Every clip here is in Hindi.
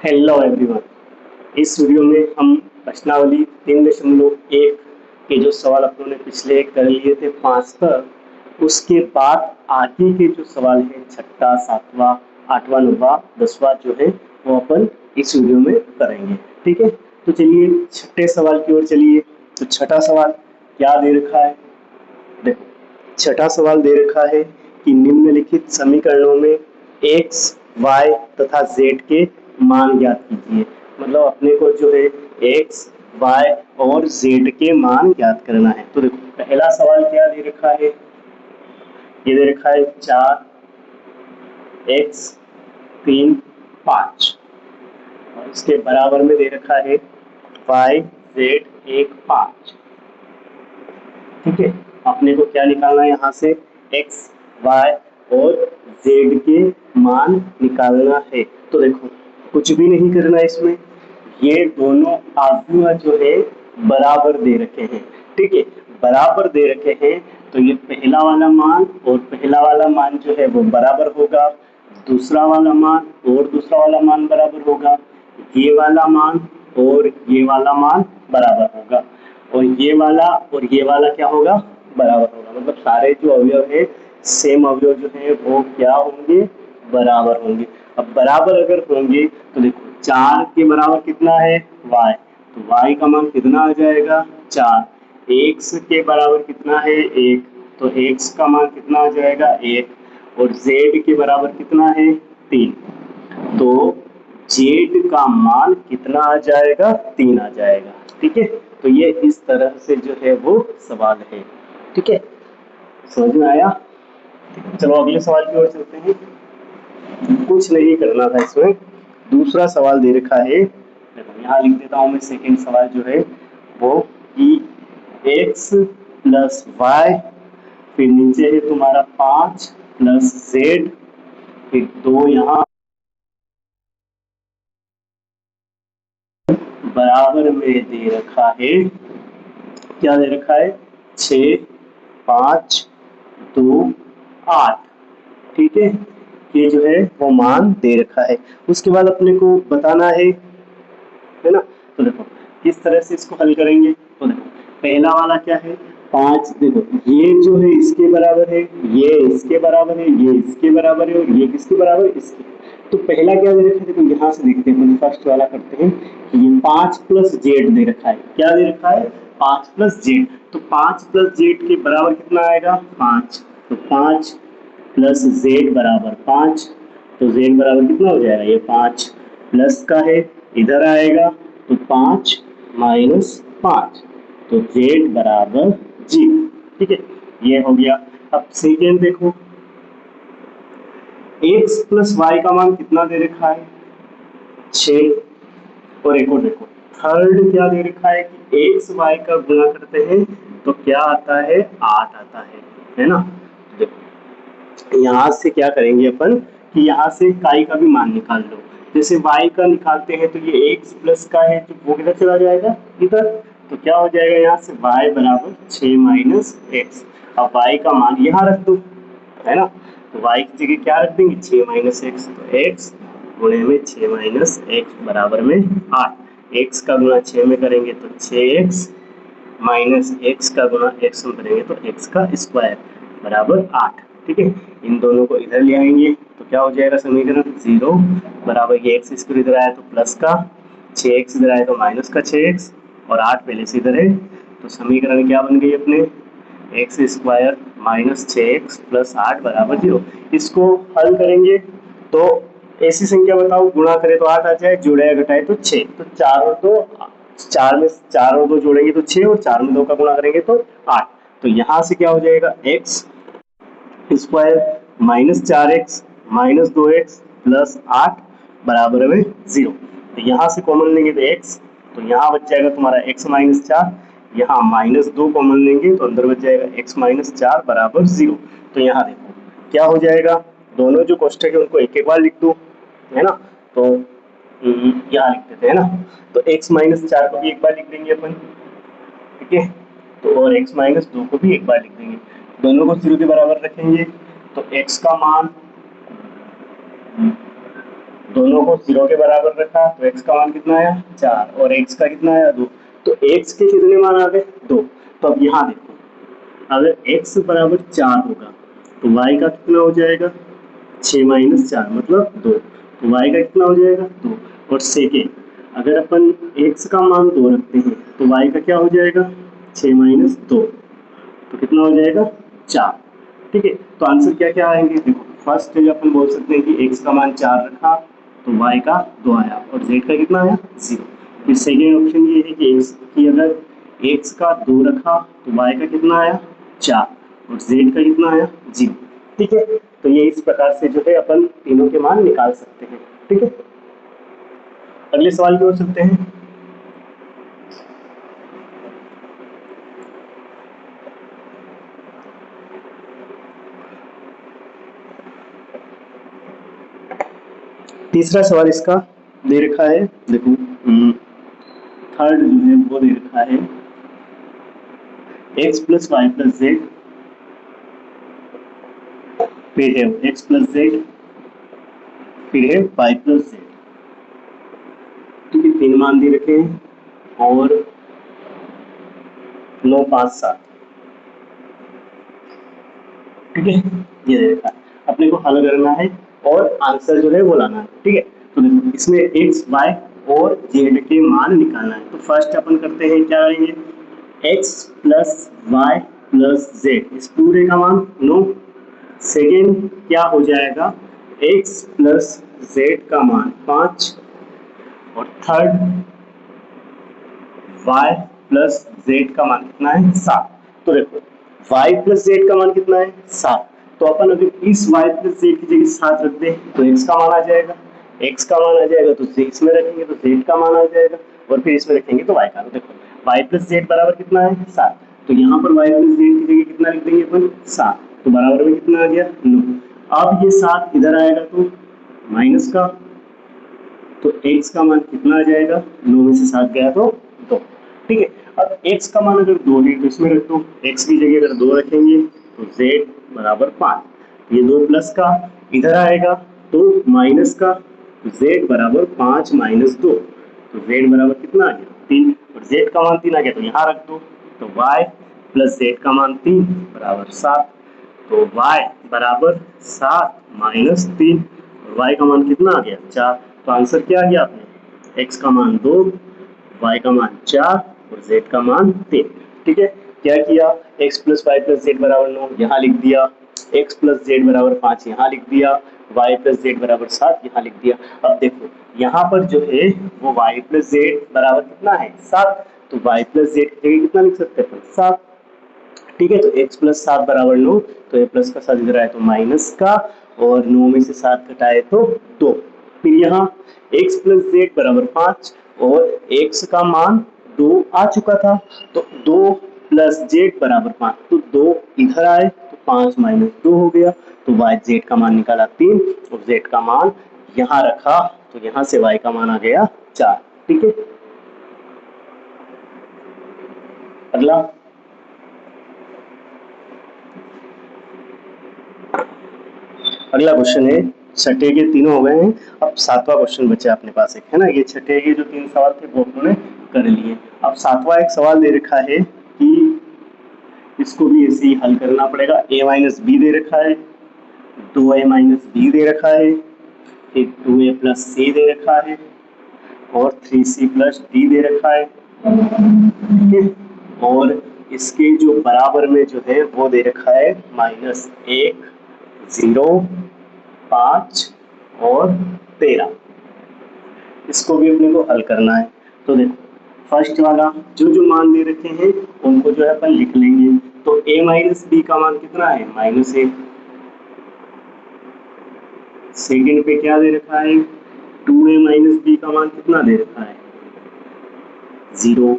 Hello everyone. इस वीडियो में हम प्रश्नावली 3.1 के जो सवाल अपनों ने पिछले कर लिए थे 5 तक, उसके बाद आगे के जो सवाल है छठा, सातवां, आठवां, नौवां, 10वां जो है वो अपन इस वीडियो में करेंगे। ठीक है, तो चलिए छठे सवाल की ओर चलिए। तो छठा सवाल क्या दे रखा है? देखो, छठा सवाल दे रखा है कि निम्नलिखित समीकरणों में x, y तथा z के मान ज्ञात कीजिए। मतलब अपने को जो है x, y और z के मान ज्ञात करना है। तो देखो, पहला सवाल क्या दे रखा है? ये दे रखा है 4x 3 5 और इसके बराबर में दे रखा है y z 1 5। ठीक है, अपने को क्या निकालना है यहाँ से? x, y और z के मान निकालना है। तो देखो, कुछ भी नहीं करना है इसमें, ये दोनों आव्यूह जो है बराबर दे रखे हैं। ठीक है, बराबर दे रखे हैं तो ये पहला वाला मान और पहला वाला मान जो है वो बराबर होगा, दूसरा वाला मान और दूसरा वाला मान बराबर होगा, ये वाला मान और ये वाला मान बराबर होगा, और ये वाला क्या होगा? बराबर होगा। मतलब सारे जो अवयव है, सेम अवयव जो है वो क्या होंगे? बराबर होंगे। अब बराबर अगर होंगे तो देखो, 4 के बराबर कितना है? y। तो y का मान कितना आ जाएगा? 4। x के बराबर कितना है? 1। तो x का मान कितना आ जाएगा? 1। और z के बराबर कितना है? 3। तो z का मान कितना आ जाएगा? 3 आ जाएगा। ठीक है, तो ये इस तरह से जो है वो सवाल है। ठीक है, समझ में आया? चलो अगले सवाल की ओर चलते हैं। कुछ नहीं करना था इसमें। दूसरा सवाल दे रखा है, देखो यहाँ लिख देता हूँ मैं। सेकंड सवाल जो है वो कि x प्लस वाई, फिर नीचे है तुम्हारा 5 प्लस z, फिर 2 यहाँ बराबर में दे रखा है। क्या दे रखा है? 6 5 2 8। ठीक है, ये जो है वो मान दे रखा है। उसके बाद अपने को बताना है ना? तो देखो किस तरह से इसको हल करेंगे। तो देखो, पहला वाला क्या है? 5। देखो, ये जो है इसके बराबर है, ये इसके बराबर है, ये इसके बराबर है, और ये किसके बराबर है? इसके। तो पहला क्या दे रखा है? देखो यहाँ से देखते हैं, फर्स्ट वाला करते हैं कि ये 5 प्लस जेड दे रखा है। क्या दे रखा है? 5 प्लस जेड। तो 5 प्लस जेड के बराबर कितना आएगा? 5। तो 5 प्लस जेड बराबर 5। तो जेड बराबर कितना हो जाएगा? ये 5 प्लस का है, इधर आएगा तो 5 माइनस 5। तो जेड बराबर 0। ठीक है, ये हो गया। अब सेकेंड देखो, x प्लस वाई का मान कितना दे रखा है? 6। और एक और देखो, थर्ड क्या दे रखा है कि एक्स वाई का गुणा करते हैं तो क्या आता है? 8 आता है ना? देखो, यहाँ से क्या करेंगे अपन कि यहाँ से काई का भी मान निकाल लो। जैसे y का निकालते हैं तो ये x प्लस का है, तो वो किधर चला जाएगा? इधर। तो क्या हो जाएगा? यहाँ से y बराबर 6 माइनस एक्स। अब y का मान यहाँ रख दो, है ना? तो y की जगह क्या रख देंगे? 6 माइनस एक्स। तो x गुणे में 6 माइनस एक्स बराबर में 8। x का गुणा 6 में करेंगे तो 6x माइनस एक्स का गुणा एक्स में करेंगे तो एक्स का स्क्वायर बराबर 8। ठीक है, इन दोनों को इधर ले आएंगे तो क्या हो जाएगा? समीकरण 0 बराबर ये एक्स स्क्वायर इधर आया तो प्लस का, 6x इधर आया तो माइनस का 6x, और 8 पहले से इधर है। तो समीकरण क्या बन गई अपने? X square minus 6x plus 8 बराबर 0। इसको हल करेंगे तो ऐसी संख्या बताओ, गुणा करें तो 8 आ जाए, जोड़े घटाए तो 6। तो 4 और 2, 4 में 4 और 2 जोड़ेंगे तो 6, और 4 में 2 का गुणा करेंगे तो 8। तो यहाँ से क्या हो जाएगा? X square minus 4x minus 2x plus 8 बराबर में 0। तो यहाँ से कॉमन लेंगे तो x, तो यहाँ बच जाएगा तुम्हारा x माइनस 4। यहाँ माइनस 2 कॉमन लेंगे तो अंदर बच जाएगा x माइनस 4 बराबर 0। तो यहाँ देखो क्या हो जाएगा, दोनों जो कोष्ठक है उनको एक एक बार लिख दो, है ना? तो यहाँ लिख देते हैं ना। तो x माइनस 4 को भी एक बार लिख देंगे अपन। ठीक है, तो और x माइनस 2 को भी एक बार लिख देंगे। दोनों को 0 के बराबर रखेंगे तो x का मान दोनों को 0 के बराबर रखा तो x का मान कितना आया 4 और x का कितना आया 2। तो x के कितने मान आ गए 2। तो अब यहाँ देखो, अगर x बराबर 4 होगा तो y का कितना हो जाएगा 6 माइनस 4 मतलब 2। तो y का कितना हो जाएगा 2। और सेकेंड, अगर अपन x का मान 2 रखते हैं तो y का क्या हो जाएगा 6 माइनस 2, तो कितना हो जाएगा 4। ठीक है, तो आंसर क्या क्या आएंगे देखो, फर्स्ट जो अपन बोल सकते हैं कि x का मान 4 रखा तो y का 2 आया और z का कितना आया 0। फिर सेकेंड ऑप्शन ये है कि x की अगर x का 2 रखा तो y का कितना आया 4 और z का कितना आया 0। ठीक है, तो ये इस प्रकार से जो है अपन तीनों के मान निकाल सकते हैं। ठीक है, अगले सवाल की ओर चलते हैं। तीसरा सवाल इसका दे रखा है, देखो थर्ड जो है वो दे रखा है x plus y plus z, फिर है x प्लस जेड, फिर है y प्लस जेड। ठीक है, तीन मान दे रखे हैं और 9 5 7। ठीक है, ये दे रखा है, अपने को हल करना है और आंसर जो है वो लाना है। ठीक है, तो देखो इसमें x y और z के मान निकालना है। तो फर्स्ट अपन करते हैं, क्या करेंगे x plus y plus z, इस पूरे का मान 9। सेकेंड क्या हो जाएगा x प्लस जेड का मान 5 और थर्ड y प्लस जेड का मान कितना है 7। तो देखो y प्लस जेड का मान कितना है 7, तो अपन अगर इस y प्लस जेड की जगह 7 रख दे तो x का मान आ जाएगा, x का मान आ जाएगा तो इसमें रखेंगे तो z का मान आ जाएगा और फिर इसमें रखेंगे तो y का। तो देखो y प्लस जेड बराबर कितना है 7, तो यहाँ पर y प्लस जेड की जगह कितना लिख देंगे अपन 7, तो बराबर में कितना आ गया 9। अब ये 7 इधर आएगा तो माइनस का, तो x का मान कितना आ जाएगा 9 में से 7 गया तो 2। ठीक है, अब x का मान अगर 2 है तो इसमें रख दो, x की जगह अगर 2 रखेंगे तो z बराबर 5, ये 2 प्लस का इधर आएगा तो माइनस का, तो z बराबर 5 माइनस 2, तो z बराबर कितना आ गया 3 और z का मान 3 आ गया तो यहाँ रख दो, तो y प्लस z का मान 3 बराबर 7, तो y बराबर 7 माइनस 3 और y का मान कितना आ गया 4। तो आंसर क्या आ गया आपने, x का मान 2, y का मान 4 और z का मान 3। ठीक है, क्या किया x plus y plus z बराबर 9 यहाँ लिख दिया, x प्लस जेड बराबर 5 यहाँ लिख दिया, y प्लस जेड बराबर 7 यहाँ लिख दिया। अब देखो यहाँ पर जो है वो y प्लस जेड बराबर कितना है 7, तो y प्लस जेड की जगह कितना लिख सकते हैं 7। ठीक है, तो x प्लस 7 बराबर 9, तो ये प्लस का 7 इधर आए तो माइनस का और 9 में से 7 घटाए तो 2। फिर यहाँ x प्लस जेड बराबर 5 और x का मान 2 आ चुका था, तो 2 प्लस जेड बराबर 5, तो 2 इधर आए तो 5 माइनस 2 हो गया, तो y जेड का मान निकाला 3 और z का मान यहाँ रखा तो यहाँ से y का मान आ गया 4। ठीक है, अगला अगला क्वेश्चन है, छठे के तीनों हो गए हैं, अब सातवां क्वेश्चन बचा अपने पास एक, है ना। ये छठे के जो 3 सवाल थे वो हमने कर लिए। अब सातवां एक सवाल दे रखा है कि इसको भी ऐसे ही हल करना पड़ेगा। a माइनस बी दे रखा है, 2a माइनस बी दे रखा है, फिर 2a प्लस सी दे रखा है और 3c प्लस डी दे रखा है। ठीक है, और इसके जो बराबर में जो है वो दे रखा है -1 0 5 और 13। इसको भी अपने को हल करना है। तो देखो फर्स्ट वाला जो जो मान दे रखे हैं उनको जो है अपन लिख लेंगे। तो a माइनस बी का मान कितना है -1, सेकेंड पे क्या दे रखा है 2a माइनस बी का मान कितना दे रखा है 0।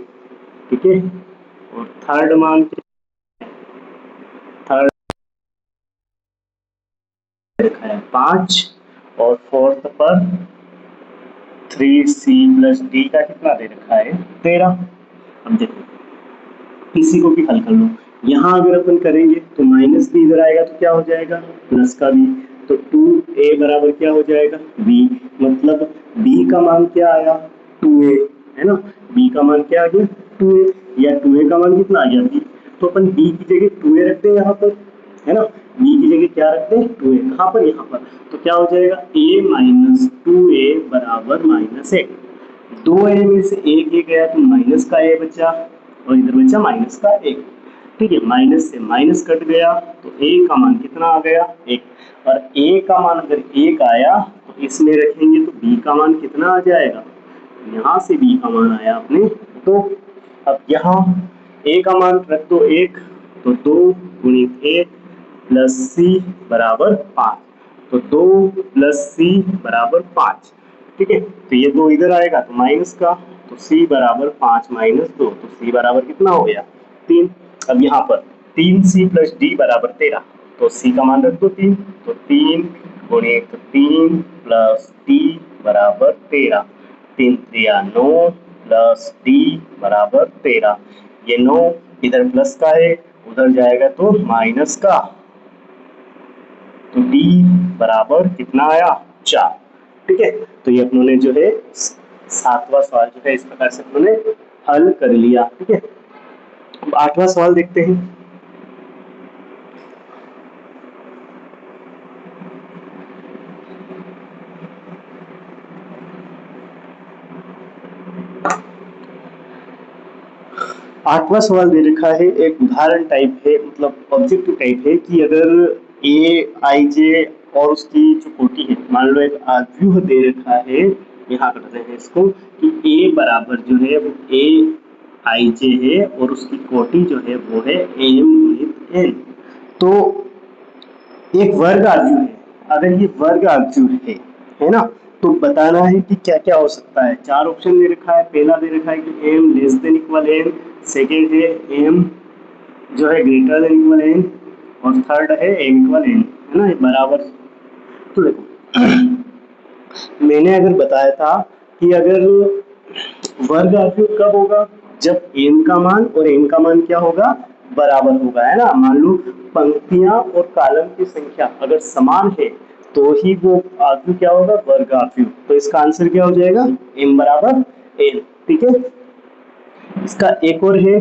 ठीक है, और थर्ड मान थर्ड दे रखा है 5 और फोर्थ पर 3c प्लस डी का कितना दे रखा है 13। अब देखो इसी को भी हल कर लो, यहाँ अगर अपन करेंगे तो माइनस बी इधर आएगा तो क्या हो जाएगा प्लस का बी, तो 2a बराबर क्या हो जाएगा b, मतलब b का मान क्या आया 2a, है ना, b का मान क्या आ गया 2a, या 2a का मान कितना आ गया b, तो अपन b की जगह 2a रखते हैं यहाँ पर, है ना, b की जगह क्या रखते हैं 2a, कहाँ पर यहाँ पर, तो क्या हो जाएगा a माइनस 2a बराबर माइनस 1, 2a में से एक ये गया तो माइनस का a बचा और इधर बचा माइनस का 1, ठीक है, माइनस से माइनस कट गया तो a का मान कितना आ गया 1, और a का मान अगर 1 आया तो इसमें रखेंगे तो b का मान कितना आ जाएगा, यहाँ से b का मान आया अपने 2, अब यहाँ a का मान रख दो 1, तो 2 गुणित 1 प्लस c बराबर 5, तो 2 प्लस c बराबर 5, ठीक है, तो ये 2 इधर आएगा तो माइनस का, तो c बराबर 5 माइनस 2, तो c बराबर कितना हो गया 3, अब यहाँ पर 3c प्लस d बराबर 13, तो c का मान रख दो 3, तो 3 गुणित 3 प्लस d बराबर 13, 3 3 9 प्लस d बराबर 13, ये 9 इधर प्लस का है उधर जाएगा तो माइनस का, तो d बराबर कितना आया 4, ठीक है, तो ये अपनों ने जो है 7वां सवाल जो है इस प्रकार से अपनों ने हल कर लिया, ठीक है। अब 8वां सवाल देखते हैं। आठवां सवाल दे रखा है, एक उदाहरण टाइप है, मतलब ऑब्जेक्टिव टाइप है कि अगर ए आई जे और उसकी जो कोटि है, मान लो एक व्यूह दे रखा है, यहाँ करते हैं इसको कि ए बराबर जो है वो ए आई जे है और उसकी कोटि जो है वो है एम गुणित एन, तो एक वर्ग आव्यूह है, अगर ये वर्ग आव्यूह है ना, तो बताना है कि क्या क्या हो सकता है, चार ऑप्शन दे रखा है, पहला दे रखा है कि m less than equal n, second है एम जो है ग्रेटर देन इक्वल एन, और थर्ड है एम इक्वल एन, है ना, ये बराबर, तो देखो मैंने अगर बताया था कि अगर वर्ग आव्यूह कब होगा, जब एन का मान और एन का मान क्या होगा बराबर होगा, है ना, मान लो पंक्तियां और कॉलम की संख्या अगर समान है तो ही वो आव्यूह क्या होगा वर्ग आव्यूह, तो इसका आंसर क्या हो जाएगा एम बराबर एन, ठीक है। इसका एक और है,